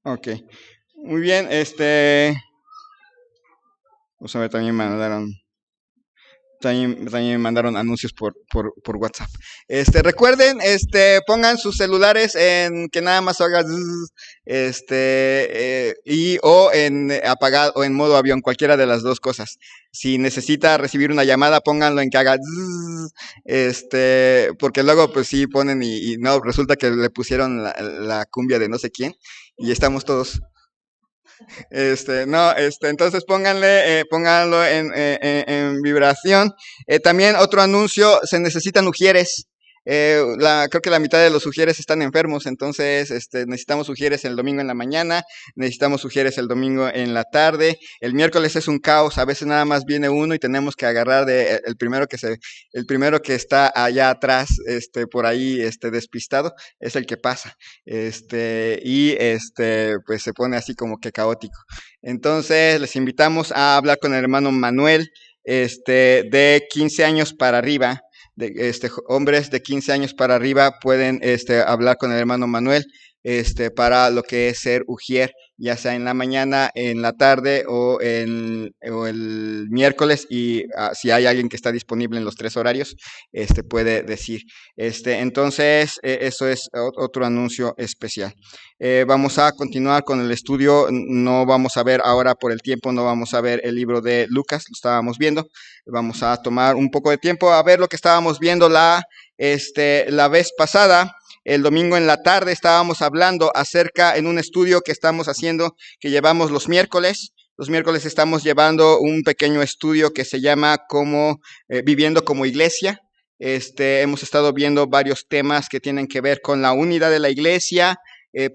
Ok, muy bien, o sea, también me mandaron anuncios por WhatsApp. Recuerden, pongan sus celulares en que nada más haga zzz, o en apagado o en modo avión, cualquiera de las dos cosas. Si necesita recibir una llamada, pónganlo en que haga zzz, porque luego pues sí ponen y no, resulta que le pusieron la cumbia de no sé quién y estamos todos. No, entonces pónganlo en vibración. También otro anuncio, se necesitan ujieres. Creo que la mitad de los ujieres están enfermos, entonces necesitamos ujieres el domingo en la mañana, necesitamos ujieres el domingo en la tarde. El miércoles es un caos, a veces nada más viene uno y tenemos que agarrar el primero que está allá atrás, por ahí, despistado, es el que pasa. Pues se pone así como que caótico. Entonces, les invitamos a hablar con el hermano Manuel, de 15 años para arriba. Hombres de 15 años para arriba pueden hablar con el hermano Manuel para lo que es ser ujier, ya sea en la mañana, en la tarde o el miércoles. Y si hay alguien que está disponible en los tres horarios, puede decir. Entonces, eso es otro anuncio especial. Vamos a continuar con el estudio. No vamos a ver ahora por el tiempo, no vamos a ver el libro de Lucas, lo estábamos viendo. Vamos a tomar un poco de tiempo a ver lo que estábamos viendo la vez pasada. El domingo en la tarde estábamos hablando acerca en un estudio que estamos haciendo, que llevamos los miércoles. Los miércoles estamos llevando un pequeño estudio que se llama Viviendo como Iglesia. Hemos estado viendo varios temas que tienen que ver con la unidad de la iglesia,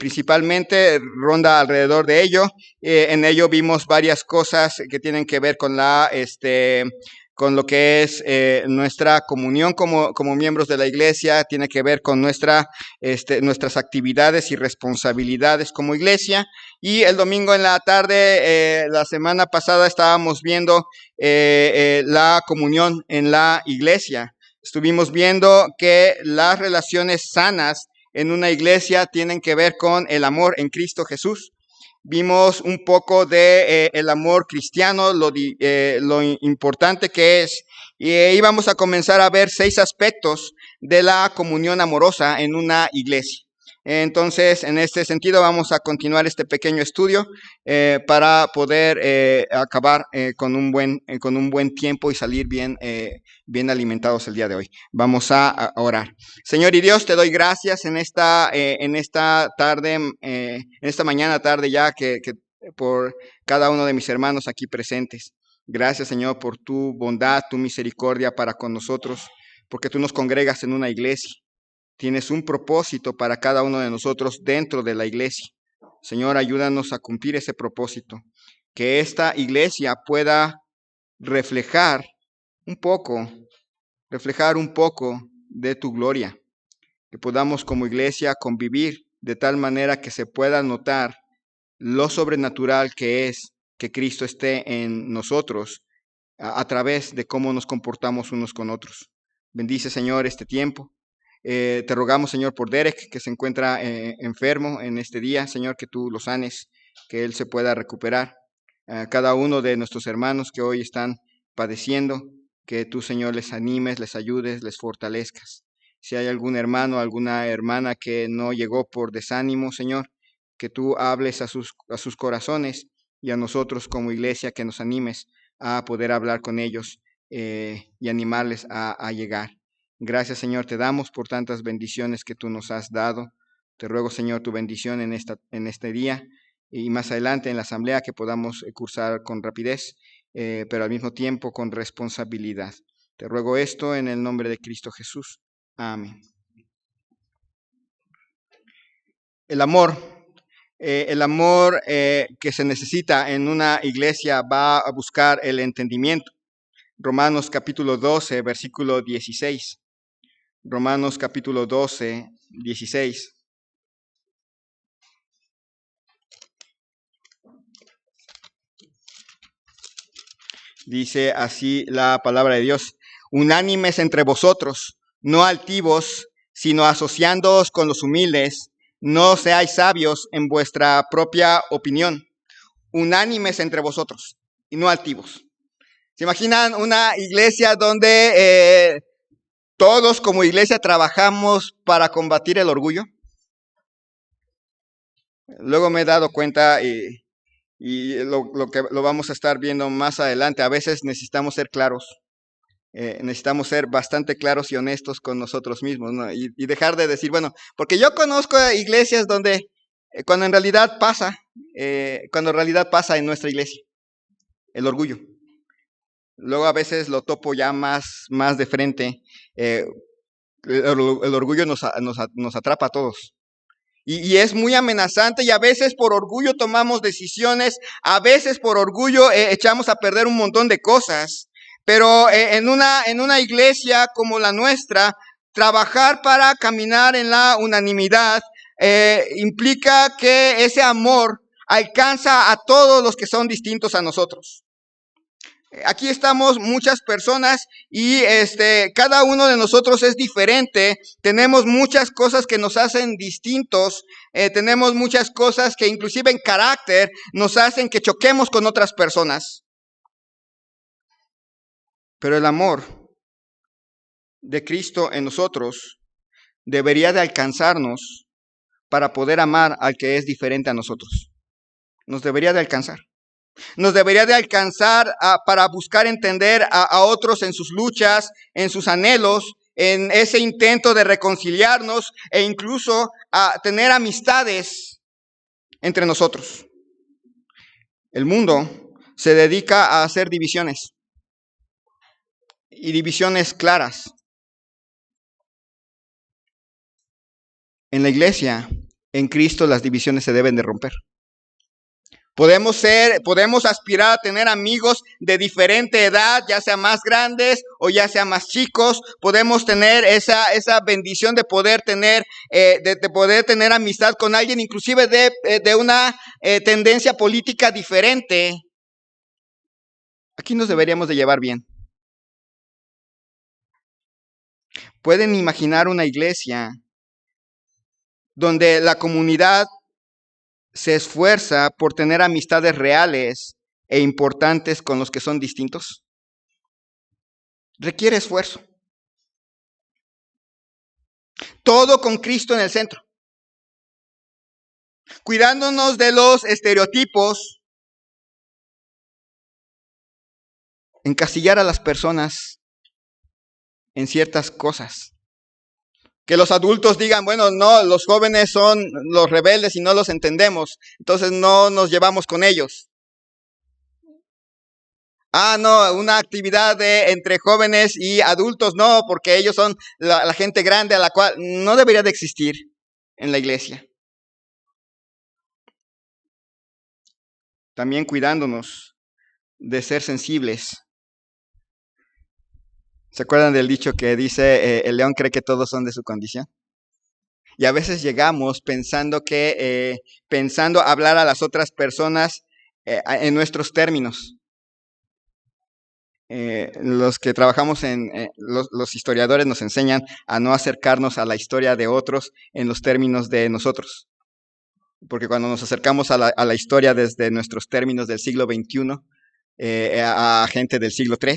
principalmente ronda alrededor de ello. En ello vimos varias cosas que tienen que ver con con lo que es nuestra comunión como miembros de la iglesia, tiene que ver con nuestras actividades y responsabilidades como iglesia. Y el domingo en la tarde, la semana pasada, estábamos viendo la comunión en la iglesia. Estuvimos viendo que las relaciones sanas en una iglesia tienen que ver con el amor en Cristo Jesús. Vimos un poco de el amor cristiano, lo importante que es, y íbamos a comenzar a ver 6 aspectos de la comunión amorosa en una iglesia. Entonces, en este sentido, vamos a continuar este pequeño estudio para poder acabar con un buen tiempo y salir bien alimentados el día de hoy. Vamos a orar. Señor y Dios, te doy gracias en esta tarde, en esta mañana tarde ya, que por cada uno de mis hermanos aquí presentes. Gracias, Señor, por tu bondad, tu misericordia para con nosotros, porque tú nos congregas en una iglesia. Tienes un propósito para cada uno de nosotros dentro de la iglesia. Señor, ayúdanos a cumplir ese propósito. Que esta iglesia pueda reflejar un poco de tu gloria. Que podamos como iglesia convivir de tal manera que se pueda notar lo sobrenatural que es que Cristo esté en nosotros a través de cómo nos comportamos unos con otros. Bendice, Señor, este tiempo. Te rogamos, Señor, por Derek, que se encuentra enfermo en este día. Señor, que tú lo sanes, que él se pueda recuperar. Cada uno de nuestros hermanos que hoy están padeciendo, que tú, Señor, les animes, les ayudes, les fortalezcas. Si hay algún hermano, alguna hermana que no llegó por desánimo, Señor, que tú hables a sus corazones, y a nosotros como iglesia que nos animes a poder hablar con ellos y animarles a llegar. Gracias, Señor, te damos por tantas bendiciones que tú nos has dado. Te ruego, Señor, tu bendición en este día y más adelante en la asamblea, que podamos cursar con rapidez, pero al mismo tiempo con responsabilidad. Te ruego esto en el nombre de Cristo Jesús. Amén. El amor que se necesita en una iglesia va a buscar el entendimiento. Romanos capítulo 12, versículo 16. Romanos capítulo 12, 16. Dice así la palabra de Dios: unánimes entre vosotros, no altivos, sino asociándoos con los humildes, No seáis sabios en vuestra propia opinión, unánimes entre vosotros y no altivos. ¿Se imaginan una iglesia donde todos como iglesia trabajamos para combatir el orgullo? Luego me he dado cuenta y lo que lo vamos a estar viendo más adelante. A veces necesitamos ser claros. Necesitamos ser bastante claros y honestos con nosotros mismos, ¿no? Y dejar de decir, bueno, porque yo conozco iglesias donde cuando en realidad pasa en nuestra iglesia, el orgullo. Luego a veces lo topo ya más de frente. El orgullo nos atrapa a todos. Y es muy amenazante y a veces por orgullo tomamos decisiones, a veces por orgullo echamos a perder un montón de cosas. Pero en una iglesia como la nuestra, trabajar para caminar en la unanimidad implica que ese amor alcanza a todos los que son distintos a nosotros. Aquí estamos muchas personas y cada uno de nosotros es diferente. Tenemos muchas cosas que nos hacen distintos. Tenemos muchas cosas que inclusive en carácter nos hacen que choquemos con otras personas. Pero el amor de Cristo en nosotros debería de alcanzarnos para poder amar al que es diferente a nosotros. Nos debería de alcanzar. Nos debería de alcanzar para buscar entender a otros en sus luchas, en sus anhelos, en ese intento de reconciliarnos e incluso a tener amistades entre nosotros. El mundo se dedica a hacer divisiones y divisiones claras. En la iglesia, en Cristo, las divisiones se deben de romper. Podemos aspirar a tener amigos de diferente edad, ya sea más grandes o ya sea más chicos. Podemos tener esa bendición de poder tener, poder tener amistad con alguien, inclusive de una tendencia política diferente. Aquí nos deberíamos de llevar bien. Pueden imaginar una iglesia donde la comunidad se esfuerza por tener amistades reales e importantes con los que son distintos. Requiere esfuerzo. Todo con Cristo en el centro. Cuidándonos de los estereotipos. Encasillar a las personas en ciertas cosas. Que los adultos digan, bueno, no, los jóvenes son los rebeldes y no los entendemos. Entonces no nos llevamos con ellos. No, una actividad entre jóvenes y adultos, no, porque ellos son la gente grande a la cual no debería de existir en la iglesia. También cuidándonos de ser sensibles. ¿Se acuerdan del dicho que dice, el león cree que todos son de su condición? Y a veces llegamos pensando hablar a las otras personas en nuestros términos. Los que trabajamos los historiadores nos enseñan a no acercarnos a la historia de otros en los términos de nosotros. Porque cuando nos acercamos a la historia desde nuestros términos del siglo XXI, a gente del siglo III,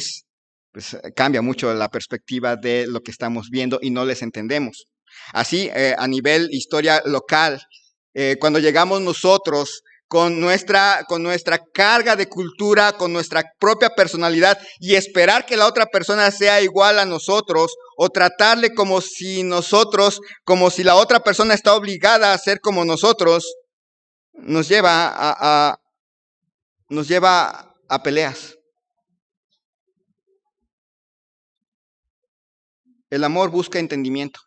pues cambia mucho la perspectiva de lo que estamos viendo y no les entendemos. Así, a nivel historia local, cuando llegamos nosotros con nuestra carga de cultura, con nuestra propia personalidad y esperar que la otra persona sea igual a nosotros o tratarle como si la otra persona está obligada a ser como nosotros, nos lleva a peleas. El amor busca entendimiento,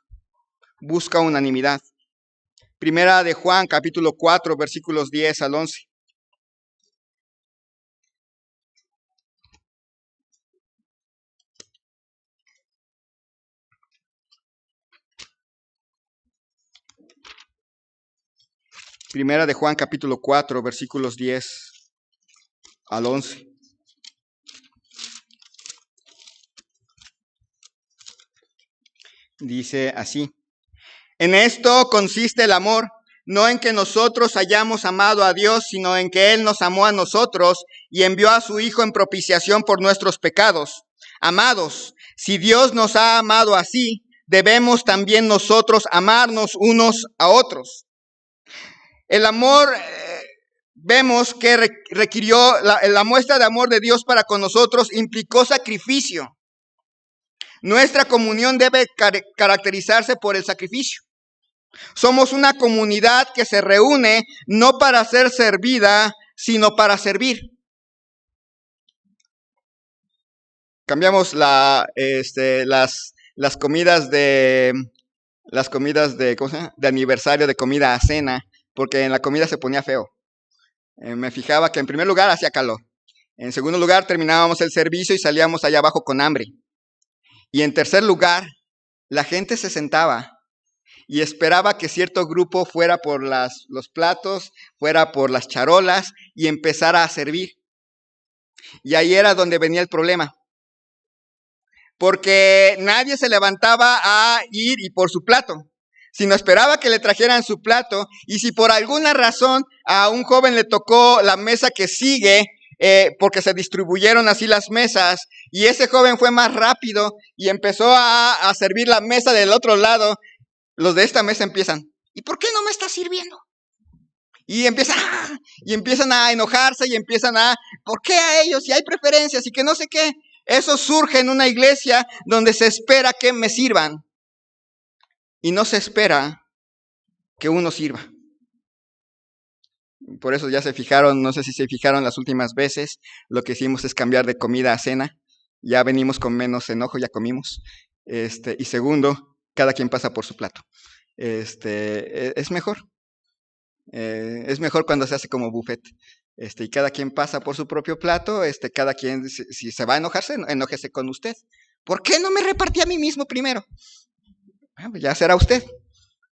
busca unanimidad. Primera de Juan, capítulo 4, versículos 10 al 11. Primera de Juan, capítulo 4, versículos 10 al 11. Dice así: en esto consiste el amor, no en que nosotros hayamos amado a Dios, sino en que Él nos amó a nosotros y envió a su Hijo en propiciación por nuestros pecados. Amados, si Dios nos ha amado así, debemos también nosotros amarnos unos a otros. El amor, vemos que requirió, la muestra de amor de Dios para con nosotros implicó sacrificio. Nuestra comunión debe caracterizarse por el sacrificio. Somos una comunidad que se reúne no para ser servida, sino para servir. Cambiamos las comidas de ¿cómo se llama? De aniversario, de comida a cena, porque en la comida se ponía feo. Me fijaba que en primer lugar hacía calor. En segundo lugar terminábamos el servicio y salíamos allá abajo con hambre. Y en tercer lugar, la gente se sentaba y esperaba que cierto grupo fuera por los platos, fuera por las charolas y empezara a servir. Y ahí era donde venía el problema. Porque nadie se levantaba a ir y por su plato, sino esperaba que le trajeran su plato. Y si por alguna razón a un joven le tocó la mesa que sigue, porque se distribuyeron así las mesas, y ese joven fue más rápido y empezó a servir la mesa del otro lado, los de esta mesa empiezan, ¿y por qué no me estás sirviendo? Y empiezan a enojarse y empiezan ¿por qué a ellos? Si hay preferencias y que no sé qué. Eso surge en una iglesia donde se espera que me sirvan y no se espera que uno sirva. Por eso ya se fijaron, no sé si se fijaron las últimas veces, lo que hicimos es cambiar de comida a cena. Ya venimos con menos enojo, ya comimos. Y segundo, cada quien pasa por su plato. Es mejor. Es mejor cuando se hace como buffet. Y cada quien pasa por su propio plato. Cada quien, si se va a enojarse, enójese con usted. ¿Por qué no me repartí a mí mismo primero? Bueno, ya será usted.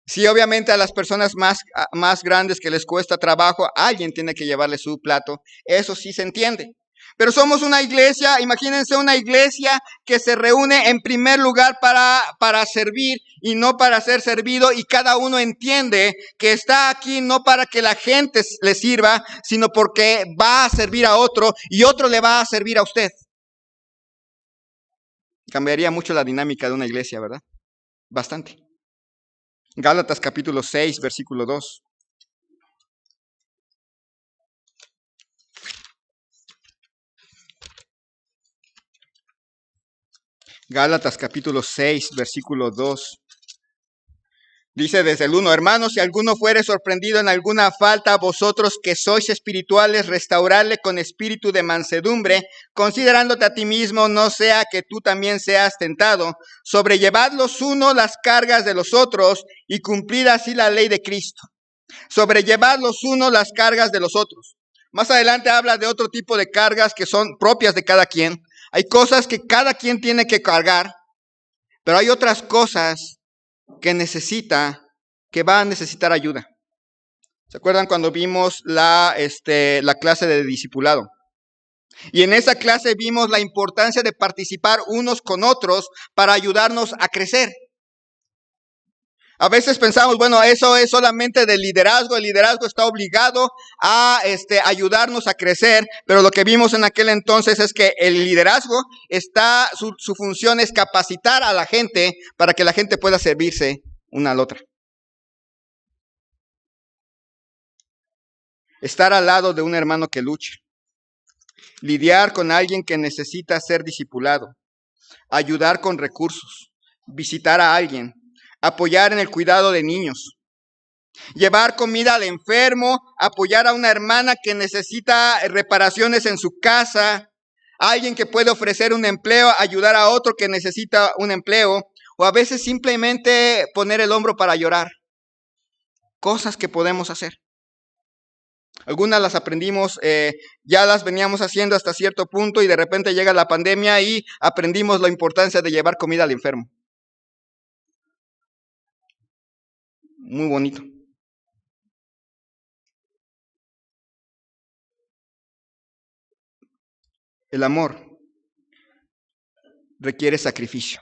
Sí, obviamente a las personas más grandes que les cuesta trabajo, alguien tiene que llevarle su plato. Eso sí se entiende. Pero somos una iglesia, imagínense una iglesia que se reúne en primer lugar para servir y no para ser servido, y cada uno entiende que está aquí no para que la gente le sirva, sino porque va a servir a otro y otro le va a servir a usted. Cambiaría mucho la dinámica de una iglesia, ¿verdad? Bastante. Gálatas capítulo 6, versículo 2. Gálatas capítulo 6, versículo 2. Dice desde el 1, hermanos, si alguno fuere sorprendido en alguna falta, vosotros que sois espirituales, restaurarle con espíritu de mansedumbre, considerándote a ti mismo, no sea que tú también seas tentado. Sobrellevad los unos las cargas de los otros y cumplid así la ley de Cristo. Sobrellevad los unos las cargas de los otros. Más adelante habla de otro tipo de cargas que son propias de cada quien. Hay cosas que cada quien tiene que cargar, pero hay otras cosas que va a necesitar ayuda. ¿Se acuerdan cuando vimos la clase de discipulado? Y en esa clase vimos la importancia de participar unos con otros para ayudarnos a crecer. A veces pensamos, bueno, eso es solamente del liderazgo. El liderazgo está obligado a ayudarnos a crecer, pero lo que vimos en aquel entonces es que el liderazgo su función es capacitar a la gente para que la gente pueda servirse una a la otra. Estar al lado de un hermano que lucha. Lidiar con alguien que necesita ser discipulado. Ayudar con recursos. Visitar a alguien. Apoyar en el cuidado de niños. Llevar comida al enfermo. Apoyar a una hermana que necesita reparaciones en su casa. Alguien que puede ofrecer un empleo. Ayudar a otro que necesita un empleo. O a veces simplemente poner el hombro para llorar. Cosas que podemos hacer. Algunas las aprendimos, ya las veníamos haciendo hasta cierto punto y de repente llega la pandemia y aprendimos la importancia de llevar comida al enfermo. Muy bonito. El amor requiere sacrificio.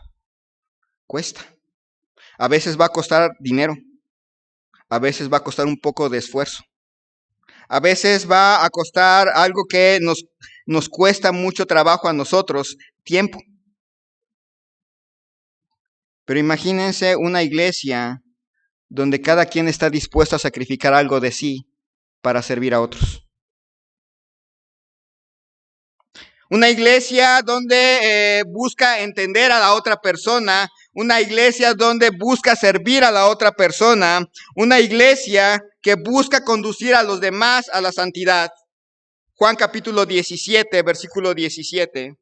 Cuesta. A veces va a costar dinero. a veces va a costar un poco de esfuerzo. A veces va a costar algo que nos cuesta mucho trabajo a nosotros, tiempo. Pero imagínense una iglesia donde cada quien está dispuesto a sacrificar algo de sí para servir a otros. Una iglesia donde busca entender a la otra persona, una iglesia donde busca servir a la otra persona, una iglesia que busca conducir a los demás a la santidad. Juan capítulo 17, versículo 17.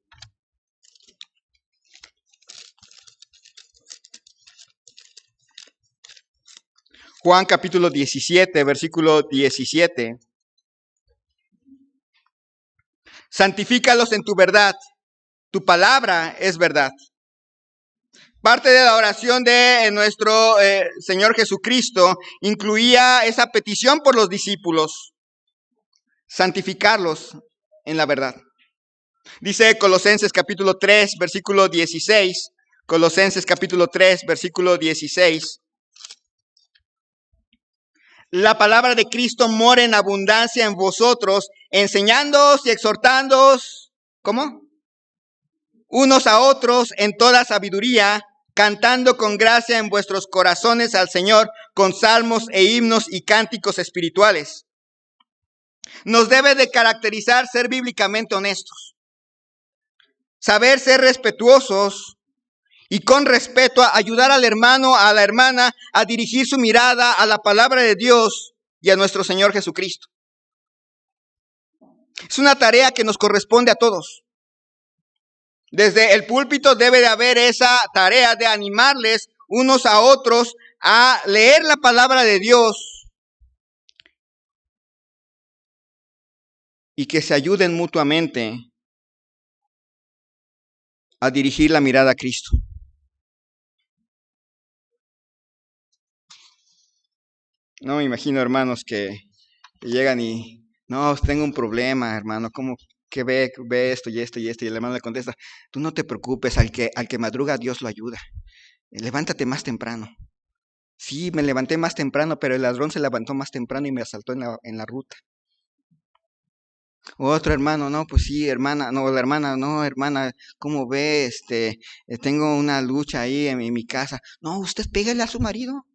Juan capítulo 17, versículo 17. Santifícalos en tu verdad. Tu palabra es verdad. Parte de la oración de nuestro Señor Jesucristo incluía esa petición por los discípulos. Santificarlos en la verdad. Dice Colosenses capítulo 3, versículo 16. Colosenses capítulo 3, versículo 16. La palabra de Cristo mora en abundancia en vosotros, enseñándoos y exhortándoos, ¿cómo? Unos a otros en toda sabiduría, cantando con gracia en vuestros corazones al Señor, con salmos e himnos y cánticos espirituales. Nos debe de caracterizar ser bíblicamente honestos, saber ser respetuosos, y con respeto a ayudar al hermano, a la hermana, a dirigir su mirada a la palabra de Dios y a nuestro Señor Jesucristo. Es una tarea que nos corresponde a todos. Desde el púlpito debe de haber esa tarea de animarles unos a otros a leer la palabra de Dios y que se ayuden mutuamente a dirigir la mirada a Cristo. No me imagino hermanos que llegan y, no, tengo un problema, hermano, ¿cómo que ve esto y esto y esto? Y el hermano le contesta, tú no te preocupes, al que madruga Dios lo ayuda. Levántate más temprano. Sí, me levanté más temprano, pero el ladrón se levantó más temprano y me asaltó en la ruta. Otro hermano, no, pues sí, hermana, no, la hermana, no, hermana, ¿cómo ve? Tengo una lucha ahí en mi casa. No, usted pégale a su marido.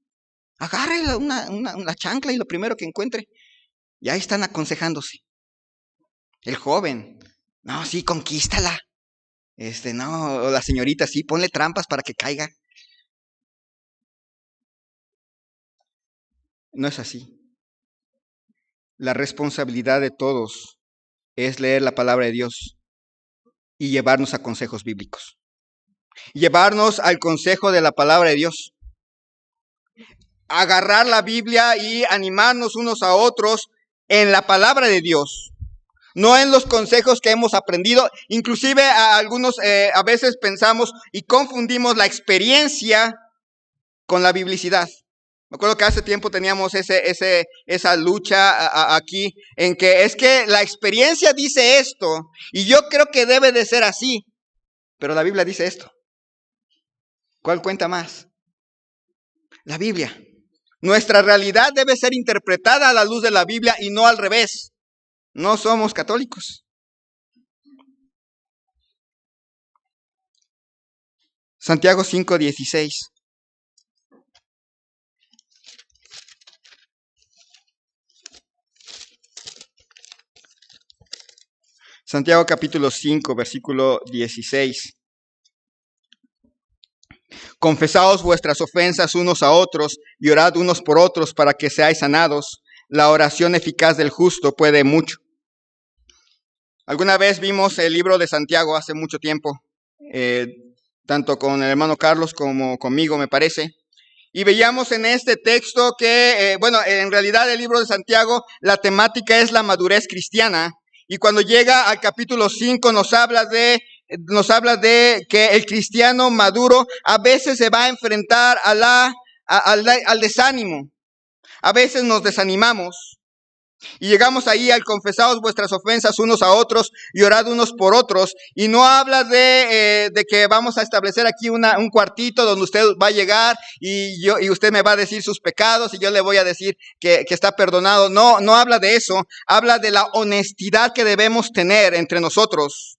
Agarre una chancla y lo primero que encuentre. Y ahí están aconsejándose. El joven, no, sí, conquístala. No, o la señorita, sí, ponle trampas para que caiga. No es así. La responsabilidad de todos es leer la palabra de Dios y llevarnos a consejos bíblicos. Llevarnos al consejo de la palabra de Dios. Agarrar la Biblia y animarnos unos a otros en la palabra de Dios, no en los consejos que hemos aprendido. Inclusive a algunos a veces pensamos y confundimos la experiencia con la biblicidad. Me acuerdo que hace tiempo teníamos esa lucha aquí en que es que la experiencia dice esto y yo creo que debe de ser así, pero la Biblia dice esto. ¿Cuál cuenta más? La Biblia. Nuestra realidad debe ser interpretada a la luz de la Biblia y no al revés. No somos católicos. Santiago 5:16. Santiago capítulo 5, versículo 16. Confesaos vuestras ofensas unos a otros y orad unos por otros para que seáis sanados. La oración eficaz del justo puede mucho. Alguna vez vimos el libro de Santiago hace mucho tiempo, tanto con el hermano Carlos como conmigo, me parece. Y veíamos en este texto que, en realidad el libro de Santiago, la temática es la madurez cristiana. Y cuando llega al capítulo 5 nos habla de que el cristiano maduro a veces se va a enfrentar al desánimo. A veces nos desanimamos. Y llegamos ahí al confesaos vuestras ofensas unos a otros y orad unos por otros. Y no habla de que vamos a establecer aquí un cuartito donde usted va a llegar y usted me va a decir sus pecados y yo le voy a decir que está perdonado. No, no habla de eso. Habla de la honestidad que debemos tener entre nosotros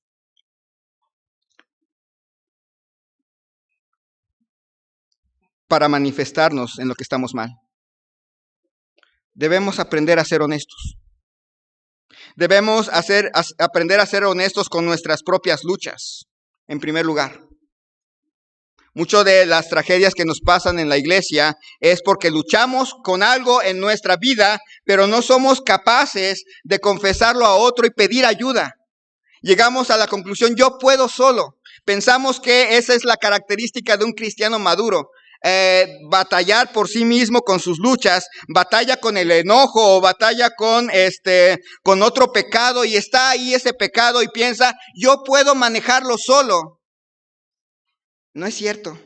para manifestarnos en lo que estamos mal. Debemos aprender a ser honestos. Debemos aprender a ser honestos con nuestras propias luchas, en primer lugar. Muchas de las tragedias que nos pasan en la iglesia es porque luchamos con algo en nuestra vida, pero no somos capaces de confesarlo a otro y pedir ayuda. Llegamos a la conclusión, yo puedo solo. Pensamos que esa es la característica de un cristiano maduro. Batallar por sí mismo con sus luchas, batalla con el enojo o batalla con otro pecado y está ahí ese pecado y piensa, yo puedo manejarlo solo. No es cierto.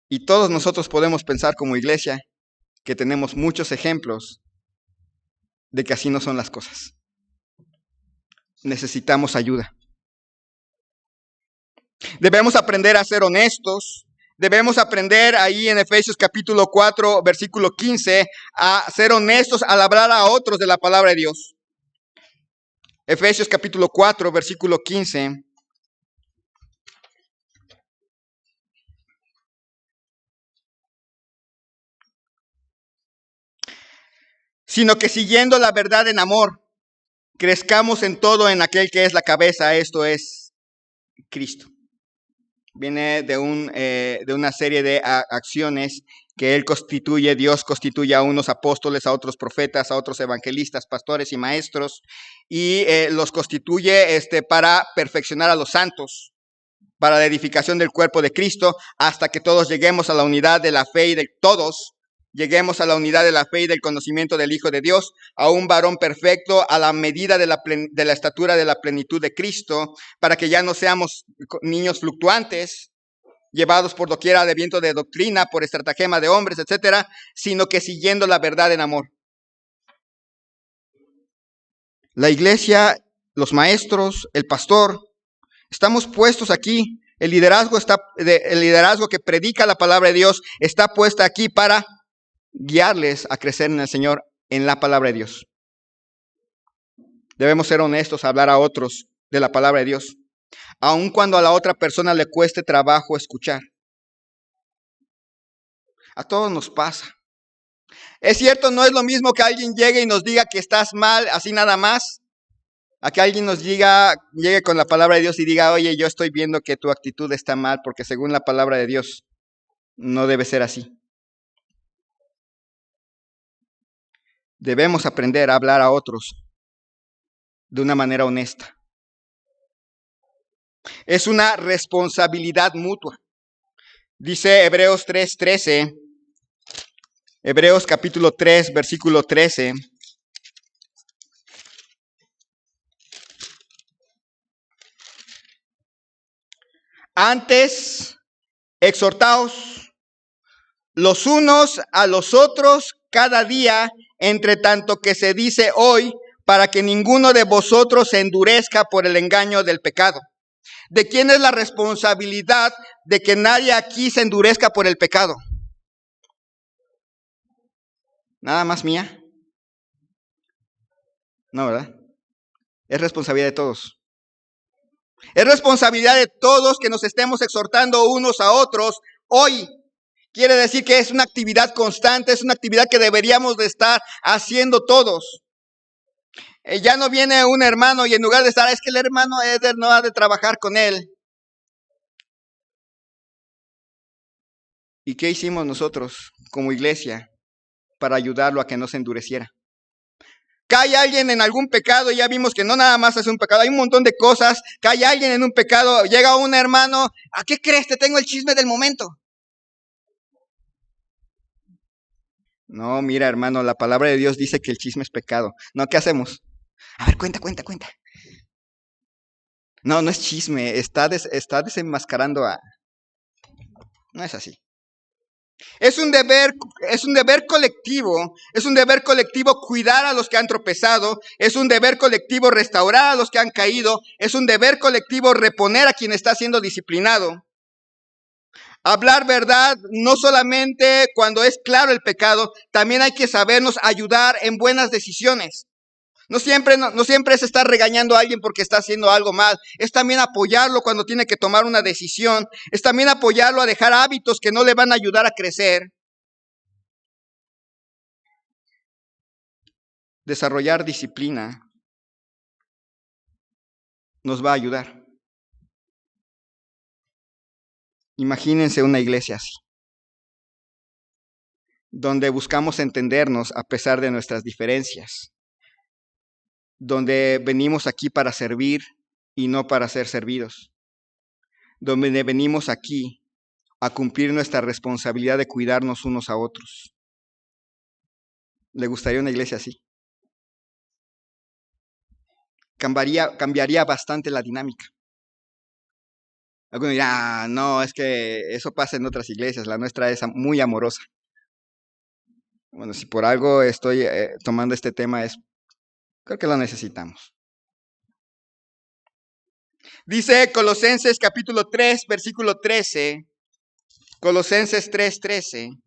Y todos nosotros podemos pensar como iglesia que tenemos muchos ejemplos de que así no son las cosas. Necesitamos ayuda. Debemos aprender a ser honestos. Debemos aprender ahí en Efesios capítulo 4, versículo 15, a ser honestos al hablar a otros de la palabra de Dios. Efesios capítulo 4, versículo 15. Sino que siguiendo la verdad en amor, crezcamos en todo en aquel que es la cabeza, esto es Cristo. Viene de una serie de acciones que Dios constituye a unos apóstoles, a otros profetas, a otros evangelistas, pastores y maestros, y los constituye para perfeccionar a los santos, para la edificación del cuerpo de Cristo, hasta que todos lleguemos a la unidad de la fe y de todos, lleguemos a la unidad de la fe y del conocimiento del Hijo de Dios, a un varón perfecto, a la medida de la estatura de la plenitud de Cristo, para que ya no seamos niños fluctuantes, llevados por doquiera de viento de doctrina, por estratagema de hombres, etcétera, sino que siguiendo la verdad en amor. La iglesia, los maestros, el pastor, estamos puestos aquí. El liderazgo que predica la palabra de Dios está puesta aquí para guiarles a crecer en el Señor, en la palabra de Dios. Debemos ser honestos, hablar a otros de la palabra de Dios, aun cuando a la otra persona le cueste trabajo escuchar. A todos nos pasa. Es cierto, no es lo mismo que alguien llegue y nos diga que estás mal, así nada más, a que alguien llegue con la palabra de Dios y diga, oye, yo estoy viendo que tu actitud está mal, porque según la palabra de Dios, no debe ser así. Debemos aprender a hablar a otros de una manera honesta. Es una responsabilidad mutua. Dice Hebreos 3:13, Hebreos capítulo 3, versículo 13. Antes, exhortaos los unos a los otros cada día, entre tanto que se dice hoy, para que ninguno de vosotros se endurezca por el engaño del pecado. ¿De quién es la responsabilidad de que nadie aquí se endurezca por el pecado? ¿Nada más mía? No, ¿verdad? Es responsabilidad de todos. Es responsabilidad de todos que nos estemos exhortando unos a otros hoy. Quiere decir que es una actividad constante, es una actividad que deberíamos de estar haciendo todos. Ya no viene un hermano y en lugar de estar, es que el hermano Eder no ha de trabajar con él. ¿Y qué hicimos nosotros como iglesia para ayudarlo a que no se endureciera? Cae alguien en algún pecado, y ya vimos que no nada más es un pecado, hay un montón de cosas. Cae alguien en un pecado, llega un hermano, ¿a qué crees? Te tengo el chisme del momento. No, mira hermano, la palabra de Dios dice que el chisme es pecado. No, ¿qué hacemos? A ver, cuenta. No, no es chisme, está desenmascarando a... No es así. Es un deber, es un deber colectivo, es un deber colectivo cuidar a los que han tropezado, es un deber colectivo restaurar a los que han caído, es un deber colectivo reponer a quien está siendo disciplinado. Hablar verdad no solamente cuando es claro el pecado, también hay que sabernos ayudar en buenas decisiones. No siempre es estar regañando a alguien porque está haciendo algo mal. Es también apoyarlo cuando tiene que tomar una decisión. Es también apoyarlo a dejar hábitos que no le van a ayudar a crecer. Desarrollar disciplina nos va a ayudar. Imagínense una iglesia así, donde buscamos entendernos a pesar de nuestras diferencias, donde venimos aquí para servir y no para ser servidos, donde venimos aquí a cumplir nuestra responsabilidad de cuidarnos unos a otros. ¿Le gustaría una iglesia así? Cambiaría bastante la dinámica. Algunos dirán, no, es que eso pasa en otras iglesias, la nuestra es muy amorosa. Bueno, si por algo estoy tomando este tema, creo que lo necesitamos. Dice Colosenses capítulo 3, versículo 13, Colosenses 3:13.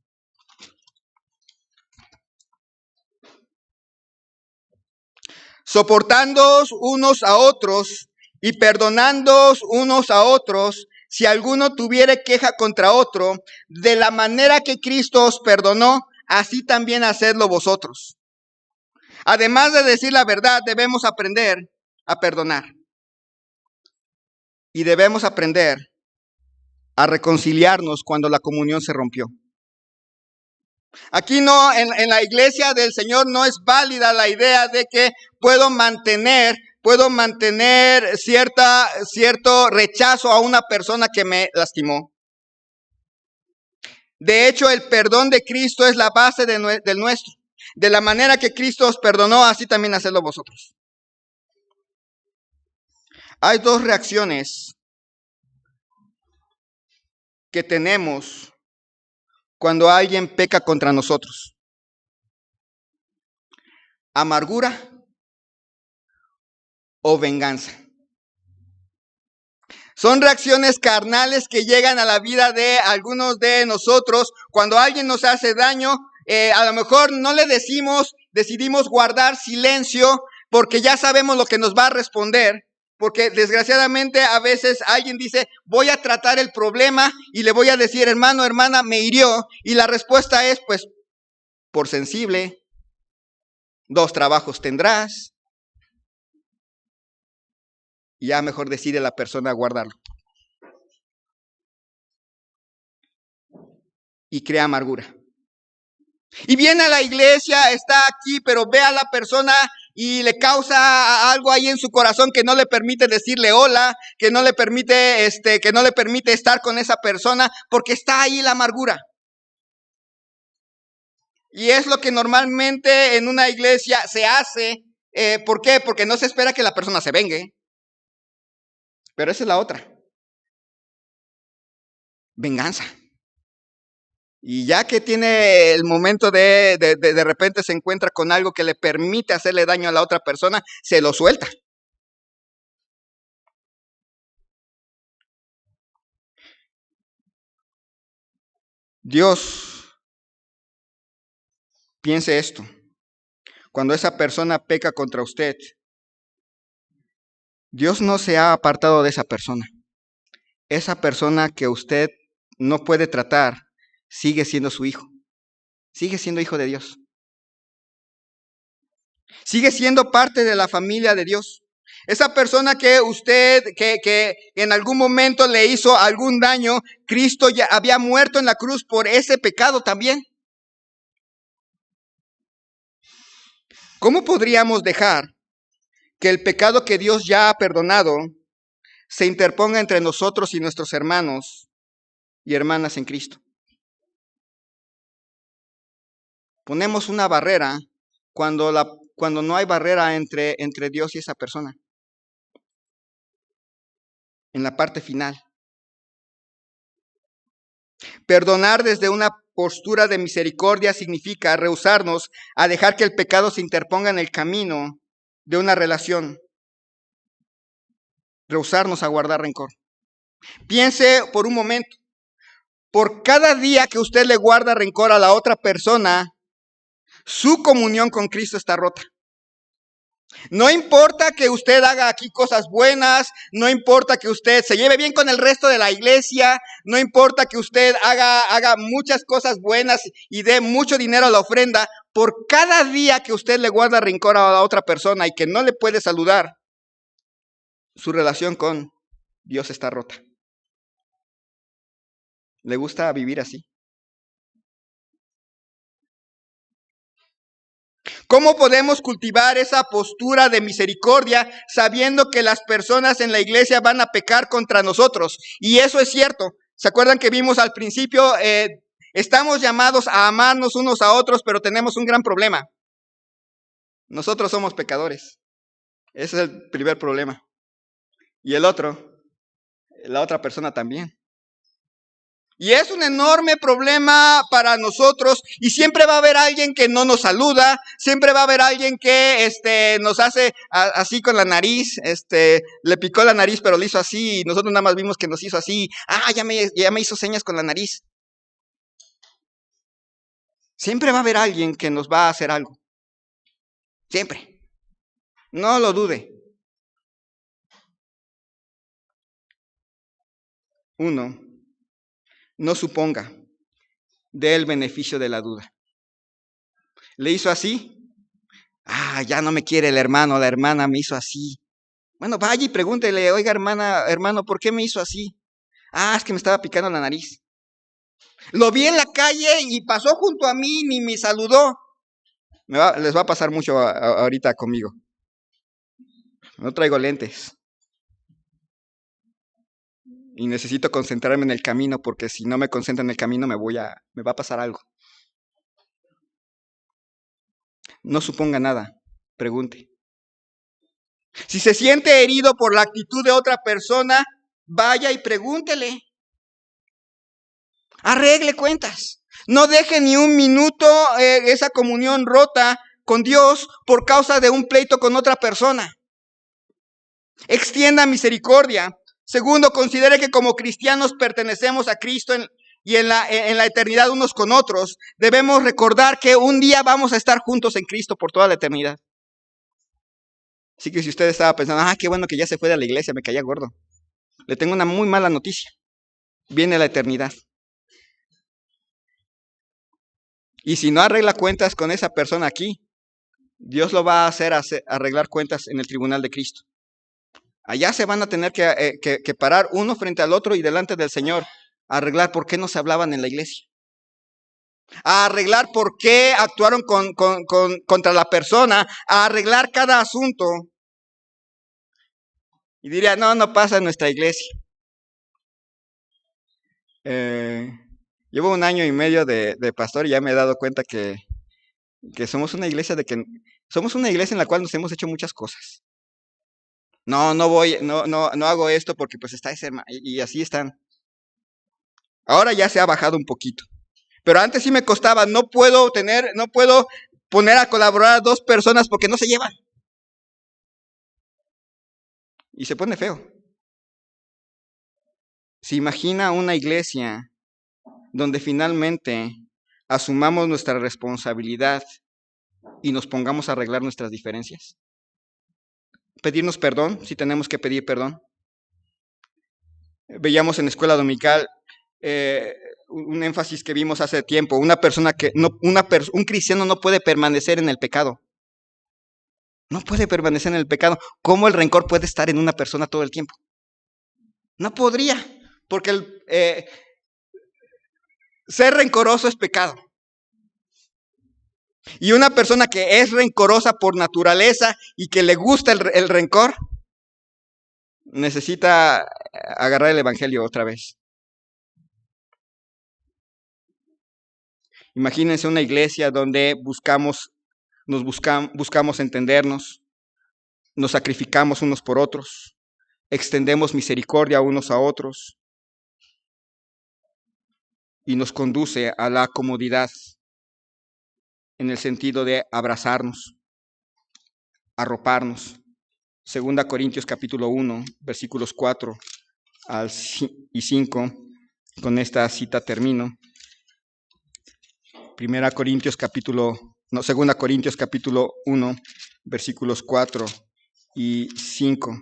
Soportándoos unos a otros y perdonándoos unos a otros, si alguno tuviere queja contra otro, de la manera que Cristo os perdonó, así también hacedlo vosotros. Además de decir la verdad, debemos aprender a perdonar. Y debemos aprender a reconciliarnos cuando la comunión se rompió. Aquí no, en la iglesia del Señor no es válida la idea de que puedo mantener cierto rechazo a una persona que me lastimó. De hecho, el perdón de Cristo es la base del nuestro. De la manera que Cristo os perdonó, así también hacedlo vosotros. Hay dos reacciones que tenemos cuando alguien peca contra nosotros: amargura o venganza. Son reacciones carnales que llegan a la vida de algunos de nosotros cuando alguien nos hace daño. A lo mejor no le decidimos guardar silencio porque ya sabemos lo que nos va a responder. Porque desgraciadamente a veces alguien dice, voy a tratar el problema y le voy a decir, hermano, hermana, me hirió. Y la respuesta es, pues, por sensible, 2 trabajos tendrás. Y ya mejor decide la persona guardarlo. Y crea amargura. Y viene a la iglesia, está aquí, pero ve a la persona y le causa algo ahí en su corazón que no le permite decirle hola, que no le permite estar con esa persona, porque está ahí la amargura. Y es lo que normalmente en una iglesia se hace. ¿Por qué? Porque no se espera que la persona se vengue. Pero esa es la otra. Venganza. Y ya que tiene el momento de repente se encuentra con algo que le permite hacerle daño a la otra persona, se lo suelta. Dios, piense esto: cuando esa persona peca contra usted, Dios no se ha apartado de esa persona. Esa persona que usted no puede tratar sigue siendo su hijo. Sigue siendo hijo de Dios. Sigue siendo parte de la familia de Dios. Esa persona que en algún momento le hizo algún daño, Cristo ya había muerto en la cruz por ese pecado también. ¿Cómo podríamos dejar que el pecado que Dios ya ha perdonado se interponga entre nosotros y nuestros hermanos y hermanas en Cristo? Ponemos una barrera cuando no hay barrera entre Dios y esa persona. En la parte final. Perdonar desde una postura de misericordia significa rehusarnos a dejar que el pecado se interponga en el camino de una relación. Rehusarnos a guardar rencor. Piense por un momento, por cada día que usted le guarda rencor a la otra persona, su comunión con Cristo está rota. No importa que usted haga aquí cosas buenas, no importa que usted se lleve bien con el resto de la iglesia, no importa que usted haga muchas cosas buenas y dé mucho dinero a la ofrenda, por cada día que usted le guarda rencor a la otra persona y que no le puede saludar, su relación con Dios está rota. ¿Le gusta vivir así? ¿Cómo podemos cultivar esa postura de misericordia sabiendo que las personas en la iglesia van a pecar contra nosotros? Y eso es cierto. ¿Se acuerdan que vimos al principio? Estamos llamados a amarnos unos a otros, pero tenemos un gran problema. Nosotros somos pecadores. Ese es el primer problema. Y el otro, la otra persona también. Y es un enorme problema para nosotros y siempre va a haber alguien que no nos saluda, siempre va a haber alguien que nos hace así con la nariz, le picó la nariz pero le hizo así y nosotros nada más vimos que nos hizo así, ya me hizo señas con la nariz. Siempre va a haber alguien que nos va a hacer algo, siempre, no lo dude. Uno, no suponga, dé el beneficio de la duda. ¿Le hizo así? Ya no me quiere el hermano, la hermana me hizo así. Bueno, vaya y pregúntele, oiga hermano, ¿por qué me hizo así? Es que me estaba picando la nariz. Lo vi en la calle y pasó junto a mí, ni me saludó. Les va a pasar mucho ahorita conmigo. No traigo lentes. Y necesito concentrarme en el camino porque si no me concentro en el camino me va a pasar algo. No suponga nada, pregunte. Si se siente herido por la actitud de otra persona, vaya y pregúntele. Arregle cuentas. No deje ni un minuto esa comunión rota con Dios por causa de un pleito con otra persona. Extienda misericordia. Segundo, considere que como cristianos pertenecemos a Cristo y en la eternidad unos con otros. Debemos recordar que un día vamos a estar juntos en Cristo por toda la eternidad. Así que si usted estaba pensando, qué bueno que ya se fue de la iglesia, me caía gordo. Le tengo una muy mala noticia. Viene la eternidad. Y si no arregla cuentas con esa persona aquí, Dios lo va a hacer arreglar cuentas en el tribunal de Cristo. Allá se van a tener que parar uno frente al otro y delante del Señor a arreglar por qué no se hablaban en la iglesia. A arreglar por qué actuaron contra la persona, a arreglar cada asunto. Y diría, no pasa en nuestra iglesia. Llevo 1 año y medio de pastor y ya me he dado cuenta que somos una iglesia somos una iglesia en la cual nos hemos hecho muchas cosas. No hago esto porque pues está ese hermano y así están. Ahora ya se ha bajado un poquito. Pero antes sí me costaba, no puedo poner a colaborar a 2 personas porque no se llevan. Y se pone feo. ¿Se imagina una iglesia donde finalmente asumamos nuestra responsabilidad y nos pongamos a arreglar nuestras diferencias? Pedirnos perdón, si tenemos que pedir perdón. Veíamos en escuela dominical un énfasis que vimos hace tiempo, un cristiano no puede permanecer en el pecado. No puede permanecer en el pecado. ¿Cómo el rencor puede estar en una persona todo el tiempo? No podría, porque ser rencoroso es pecado. Y una persona que es rencorosa por naturaleza y que le gusta el rencor, necesita agarrar el evangelio otra vez. Imagínense una iglesia donde buscamos entendernos, nos sacrificamos unos por otros, extendemos misericordia unos a otros. y nos conduce a la comodidad en el sentido de abrazarnos, arroparnos. 2 Corintios capítulo 1, versículos 4 y 5. Con esta cita termino. 2 Corintios capítulo 1, versículos 4 y 5.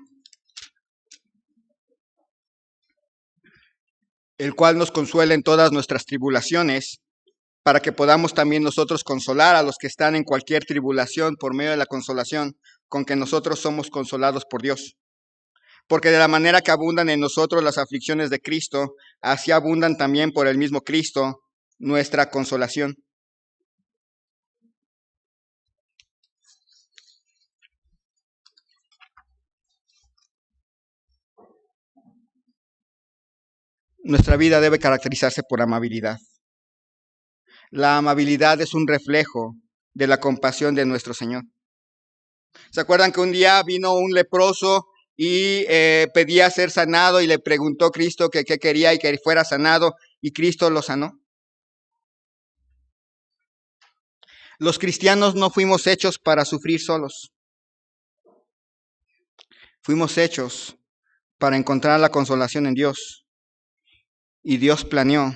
El cual nos consuela en todas nuestras tribulaciones, para que podamos también nosotros consolar a los que están en cualquier tribulación por medio de la consolación con que nosotros somos consolados por Dios. Porque de la manera que abundan en nosotros las aflicciones de Cristo, así abundan también por el mismo Cristo nuestra consolación. Nuestra vida debe caracterizarse por amabilidad. La amabilidad es un reflejo de la compasión de nuestro Señor. ¿Se acuerdan que un día vino un leproso y pedía ser sanado y le preguntó a Cristo que qué quería y que fuera sanado y Cristo lo sanó? Los cristianos no fuimos hechos para sufrir solos. Fuimos hechos para encontrar la consolación en Dios. Y Dios planeó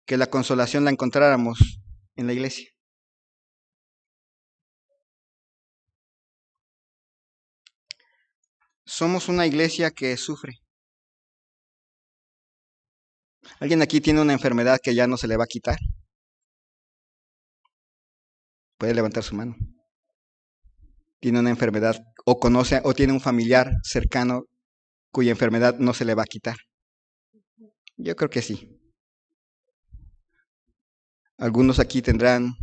que la consolación la encontráramos en la iglesia. Somos una iglesia que sufre. ¿Alguien aquí tiene una enfermedad que ya no se le va a quitar? Puede levantar su mano. Tiene una enfermedad o conoce o tiene un familiar cercano cuya enfermedad no se le va a quitar. Yo creo que sí. Algunos aquí tienen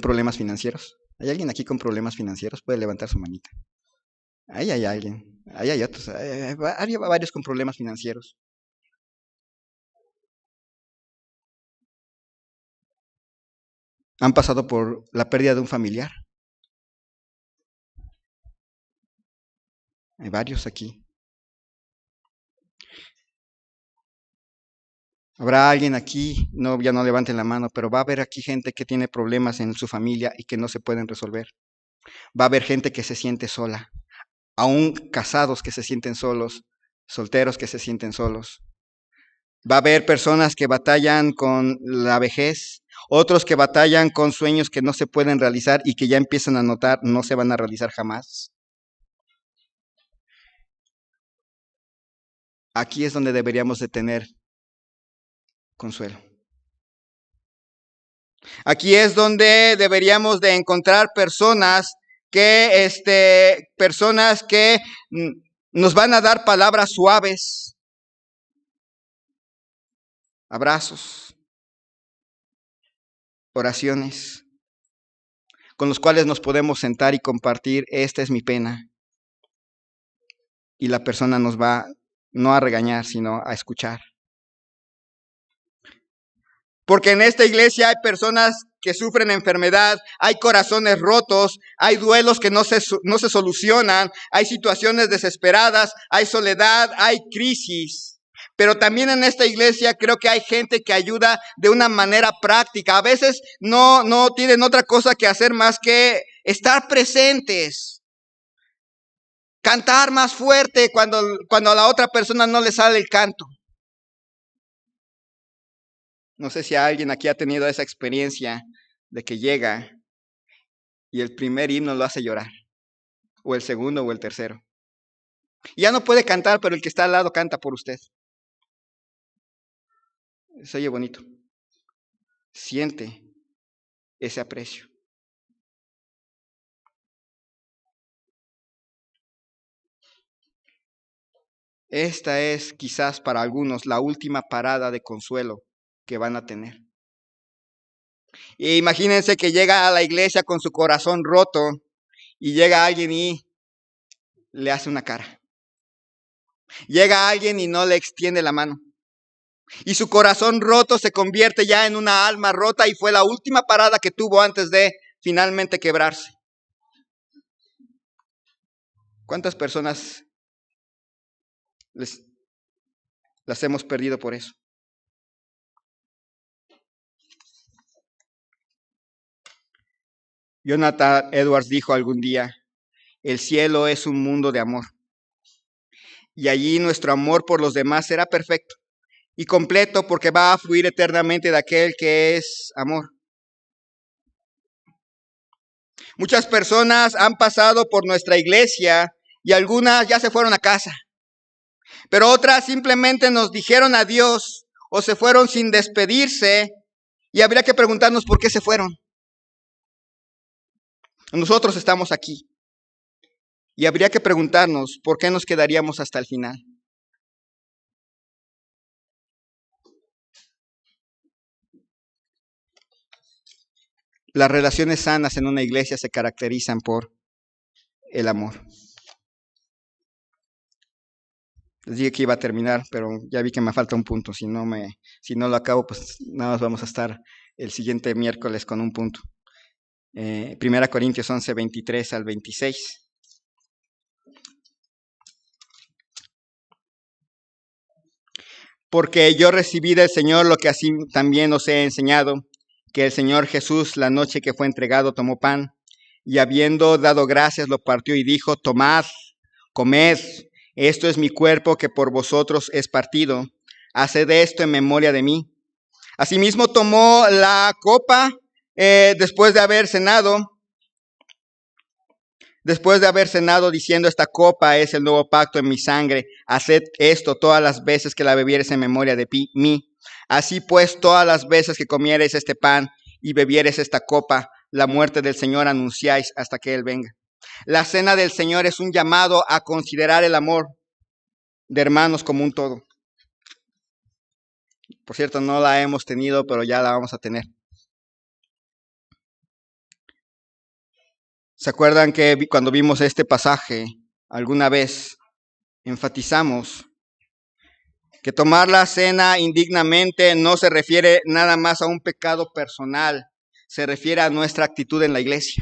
problemas financieros. ¿Hay alguien aquí con problemas financieros? Puede levantar su manita. Ahí hay alguien. Ahí hay otros. Hay varios con problemas financieros. Han pasado por la pérdida de un familiar. Hay varios aquí. Habrá alguien aquí, no, ya no levanten la mano, pero va a haber aquí gente que tiene problemas en su familia y que no se pueden resolver. Va a haber gente que se siente sola, aún casados que se sienten solos, solteros que se sienten solos. Va a haber personas que batallan con la vejez, otros que batallan con sueños que no se pueden realizar y que ya empiezan a notar no se van a realizar jamás. Aquí es donde deberíamos de tener consuelo. Aquí es donde deberíamos de encontrar personas que nos van a dar palabras suaves, abrazos, oraciones, con los cuales nos podemos sentar y compartir, esta es mi pena. Y la persona nos va no a regañar, sino a escuchar. Porque en esta iglesia hay personas que sufren enfermedad, hay corazones rotos, hay duelos que no se solucionan, hay situaciones desesperadas, hay soledad, hay crisis. Pero también en esta iglesia creo que hay gente que ayuda de una manera práctica. A veces no tienen otra cosa que hacer más que estar presentes. Cantar más fuerte cuando a la otra persona no le sale el canto. No sé si alguien aquí ha tenido esa experiencia de que llega y el primer himno lo hace llorar, o el segundo o el tercero. Y ya no puede cantar, pero el que está al lado canta por usted. Se oye bonito. Siente ese aprecio. Esta es quizás para algunos la última parada de consuelo que van a tener. E imagínense que llega a la iglesia con su corazón roto y llega alguien y le hace una cara. Llega alguien y no le extiende la mano. Y su corazón roto se convierte ya en una alma rota y fue la última parada que tuvo antes de finalmente quebrarse. ¿Cuántas personas las hemos perdido por eso? Jonathan Edwards dijo algún día, el cielo es un mundo de amor. Y allí nuestro amor por los demás será perfecto y completo porque va a fluir eternamente de aquel que es amor. Muchas personas han pasado por nuestra iglesia y algunas ya se fueron a casa, pero otras simplemente nos dijeron adiós o se fueron sin despedirse y habría que preguntarnos por qué se fueron. Nosotros estamos aquí y habría que preguntarnos por qué nos quedaríamos hasta el final. Las relaciones sanas en una iglesia se caracterizan por el amor. Les dije que iba a terminar, pero ya vi que me falta un punto. Si no lo acabo, pues nada más vamos a estar el siguiente miércoles con un punto. 1 Corintios 11, 23 al 26. Porque yo recibí del Señor lo que así también os he enseñado, que el Señor Jesús, la noche que fue entregado, tomó pan, y habiendo dado gracias, lo partió y dijo, tomad, comed, esto es mi cuerpo que por vosotros es partido, haced esto en memoria de mí. Asimismo tomó la copa después de haber cenado, diciendo, esta copa es el nuevo pacto en mi sangre, haced esto todas las veces que la bebiereis en memoria de mí. Así pues, todas las veces que comiereis este pan y bebiereis esta copa, la muerte del Señor anunciáis hasta que Él venga. La cena del Señor es un llamado a considerar el amor de hermanos como un todo. Por cierto, no la hemos tenido, pero ya la vamos a tener. ¿Se acuerdan que cuando vimos este pasaje, alguna vez enfatizamos que tomar la cena indignamente no se refiere nada más a un pecado personal, se refiere a nuestra actitud en la iglesia?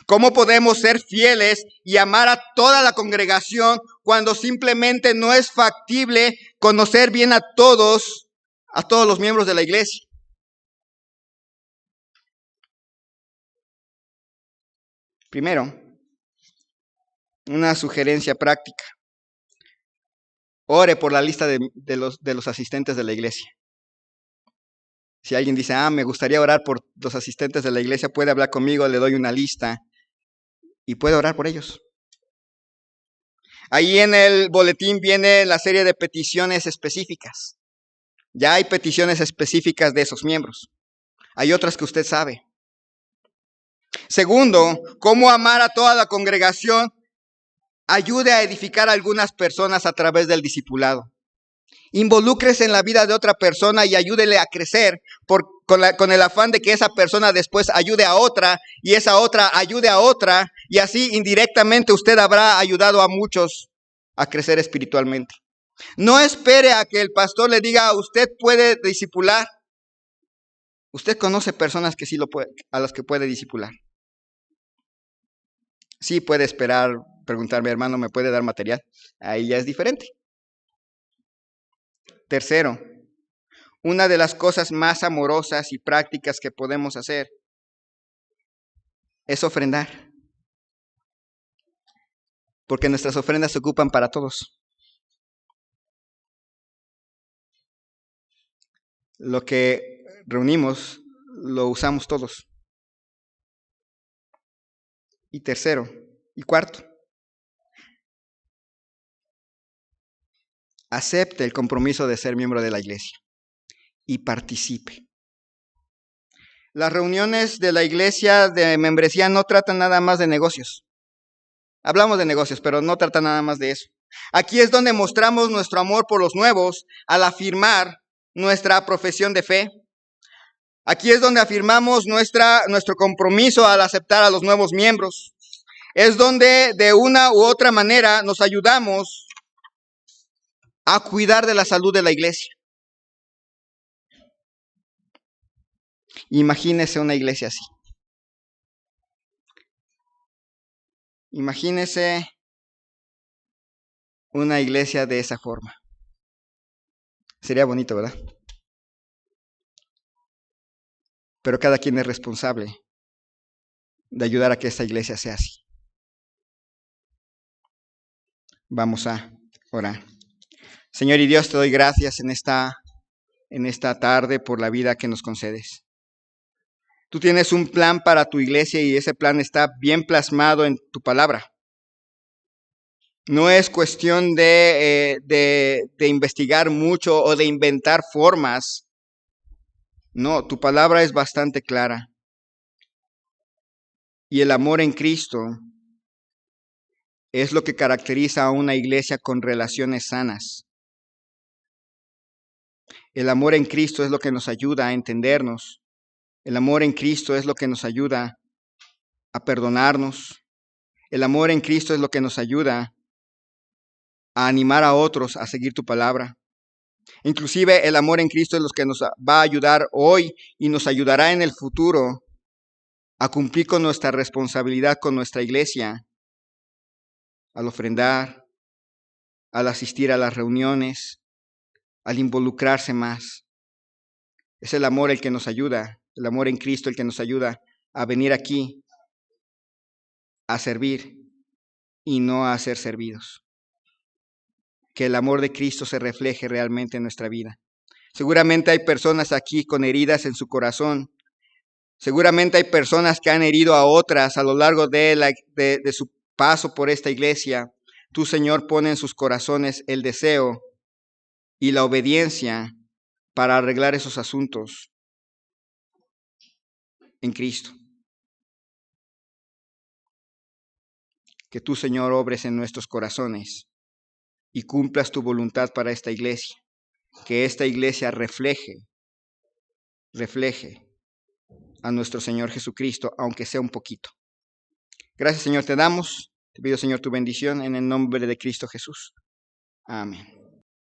¿Cómo podemos ser fieles y amar a toda la congregación cuando simplemente no es factible conocer bien a todos los miembros de la iglesia? Primero, una sugerencia práctica. Ore por la lista de los asistentes de la iglesia. Si alguien dice, me gustaría orar por los asistentes de la iglesia, puede hablar conmigo, le doy una lista y puede orar por ellos. Ahí en el boletín viene la serie de peticiones específicas. Ya hay peticiones específicas de esos miembros. Hay otras que usted sabe. Segundo, cómo amar a toda la congregación. Ayude a edificar a algunas personas a través del discipulado. Involúcrese en la vida de otra persona y ayúdele a crecer con el afán de que esa persona después ayude a otra y esa otra ayude a otra y así indirectamente usted habrá ayudado a muchos a crecer espiritualmente. No espere a que el pastor le diga, usted puede discipular. Usted conoce personas que sí a las que puede discipular. Sí puede esperar, preguntarme, hermano, ¿me puede dar material? Ahí ya es diferente. Tercero, una de las cosas más amorosas y prácticas que podemos hacer es ofrendar. Porque nuestras ofrendas se ocupan para todos. Lo que reunimos, lo usamos todos. Y tercero, y cuarto, acepte el compromiso de ser miembro de la iglesia y participe. Las reuniones de la iglesia de membresía no tratan nada más de negocios. Hablamos de negocios, pero no tratan nada más de eso. Aquí es donde mostramos nuestro amor por los nuevos al afirmar nuestra profesión de fe. Aquí es donde afirmamos nuestro compromiso al aceptar a los nuevos miembros. Es donde de una u otra manera nos ayudamos a cuidar de la salud de la iglesia. Imagínese una iglesia así. Imagínese una iglesia de esa forma. Sería bonito, ¿verdad? pero cada quien es responsable de ayudar a que esta iglesia sea así. Vamos a orar. Señor y Dios, te doy gracias en esta tarde por la vida que nos concedes. Tú tienes un plan para tu iglesia y ese plan está bien plasmado en tu palabra. No es cuestión de investigar mucho o de inventar formas. No, tu palabra es bastante clara. Y el amor en Cristo es lo que caracteriza a una iglesia con relaciones sanas. El amor en Cristo es lo que nos ayuda a entendernos. El amor en Cristo es lo que nos ayuda a perdonarnos. El amor en Cristo es lo que nos ayuda a animar a otros a seguir tu palabra. Inclusive el amor en Cristo es lo que nos va a ayudar hoy y nos ayudará en el futuro a cumplir con nuestra responsabilidad con nuestra iglesia, al ofrendar, al asistir a las reuniones, al involucrarse más. Es el amor el que nos ayuda, el amor en Cristo el que nos ayuda a venir aquí a servir y no a ser servidos. Que el amor de Cristo se refleje realmente en nuestra vida. Seguramente hay personas aquí con heridas en su corazón. Seguramente hay personas que han herido a otras a lo largo de su paso por esta iglesia. Tú, Señor, pone en sus corazones el deseo y la obediencia para arreglar esos asuntos en Cristo. Que tú, Señor, obres en nuestros corazones y cumplas tu voluntad para esta iglesia. Que esta iglesia refleje a nuestro Señor Jesucristo, aunque sea un poquito. Gracias, Señor, te damos. Te pido, Señor, tu bendición en el nombre de Cristo Jesús. Amén.